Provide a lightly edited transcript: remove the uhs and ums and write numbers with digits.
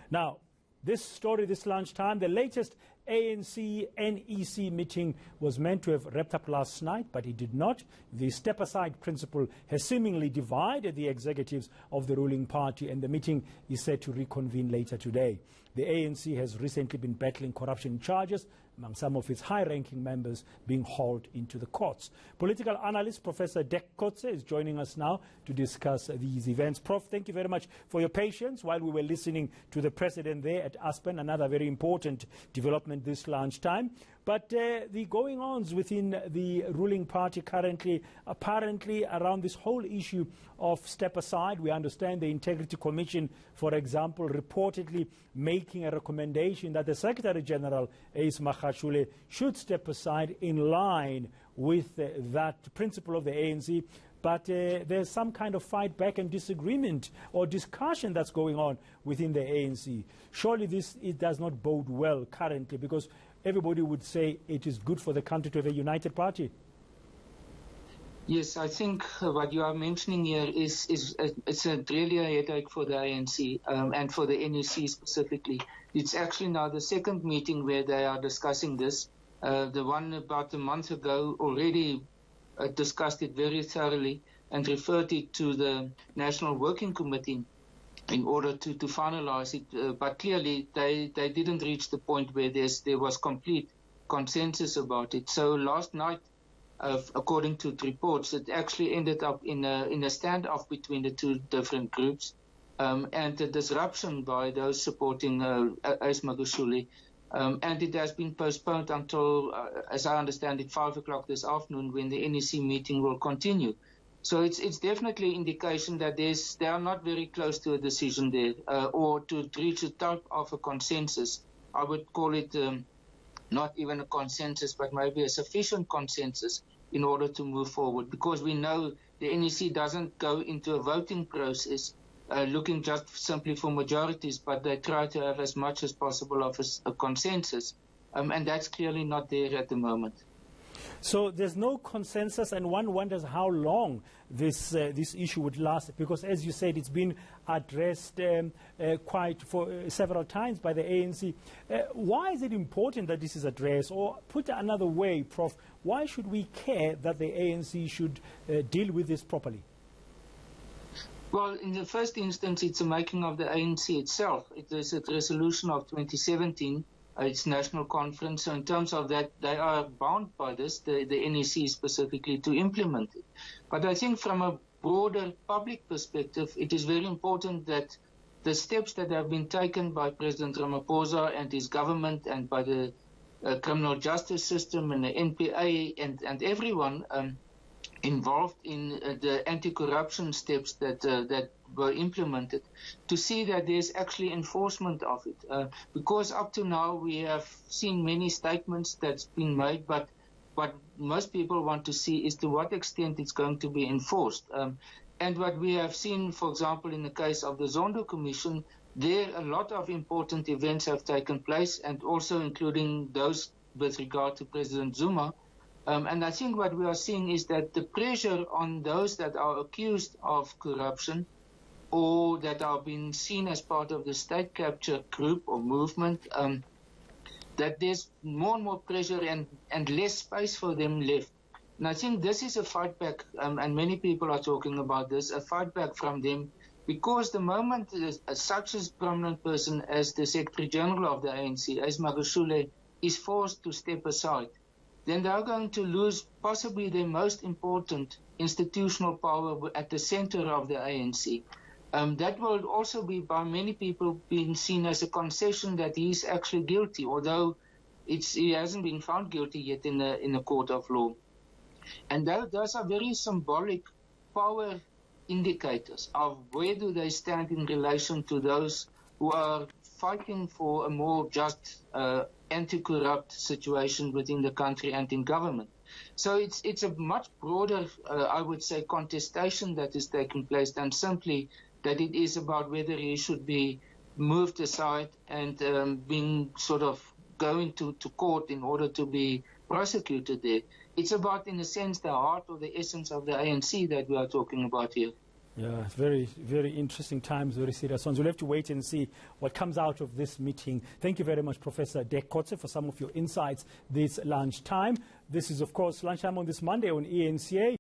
Now, this story this lunchtime, the latest ANC NEC meeting was meant to have wrapped up last night, but it did not. The step-aside principle has seemingly divided the executives of the ruling party, and the meeting is set to reconvene later today. The ANC has recently been battling corruption charges, among some of its high-ranking members being hauled into the courts. Political analyst Professor Dirk Kotzé is joining us now to discuss these events. Prof, thank you very much for your patience while we were listening to the president there at Aspen, another very important development this lunchtime. But the going-ons within the ruling party currently, apparently around this whole issue of step-aside. We understand the Integrity Commission, for example, reportedly making a recommendation that the Secretary-General, Ace Magashule, should step aside in line with that principle of the ANC. But there's some kind of fight back and disagreement or discussion that's going on within the ANC. Surely it does not bode well currently, because everybody would say it is good for the country to have a united party. Yes, I think what you are mentioning here is it's really a headache for the ANC and for the NEC specifically. It's actually now the second meeting where they are discussing this. The one about a month ago already discussed it very thoroughly and referred it to the National Working Committee in order to finalize it. But clearly they didn't reach the point where there was complete consensus about it. So last night, according to reports, it actually ended up in a standoff between the two different groups, and the disruption by those supporting Ace Magashule. And it has been postponed until, as I understand it, 5 o'clock this afternoon, when the NEC meeting will continue. So it's definitely an indication that they are not very close to a decision there, or to reach a type of a consensus. I would call it not even a consensus, but maybe a sufficient consensus in order to move forward, because we know the NEC doesn't go into a voting process looking just simply for majorities, but they try to have as much as possible of a consensus, and that's clearly not there at the moment. So there's no consensus, and one wonders how long this issue would last, because, as you said, it's been addressed quite for several times by the ANC. Why is it important that this is addressed? Or put another way, Prof, why should we care that the ANC should deal with this properly? Well, in the first instance, it's a making of the ANC itself. It is a resolution of 2017. It's national conference. So in terms of that, they are bound by this, the NEC specifically, to implement it. But I think from a broader public perspective, it is very important that the steps that have been taken by President Ramaphosa and his government, and by the criminal justice system and the NPA and everyone involved in the anti-corruption steps that were implemented, to see that there's actually enforcement of it. Because up to now we have seen many statements that's been made, but what most people want to see is to what extent it's going to be enforced. And what we have seen, for example, in the case of the Zondo Commission, there a lot of important events have taken place, and also including those with regard to President Zuma. And I think what we are seeing is that the pressure on those that are accused of corruption, or that are being seen as part of the state capture group or movement, that there's more and more pressure and less space for them left. And I think this is a fight back, and many people are talking about this, a fight back from them, because the moment such a prominent person as the Secretary General of the ANC, Ace Magashule, is forced to step aside, then they are going to lose possibly their most important institutional power at the center of the ANC. That will also be by many people being seen as a concession that he is actually guilty, although he hasn't been found guilty yet in a court of law. And those are very symbolic power indicators of where do they stand in relation to those who are fighting for a more just anti-corrupt situation within the country and in government. So it's a much broader, I would say, contestation that is taking place than simply that it is about whether he should be moved aside and being sort of going to court in order to be prosecuted there. It's about, in a sense, the heart or the essence of the ANC that we are talking about here. Yeah, it's very, very interesting times, very serious ones. We'll have to wait and see what comes out of this meeting. Thank you very much, Professor Dirk Kotzé, for some of your insights this lunchtime. This is, of course, lunchtime on this Monday on eNCA.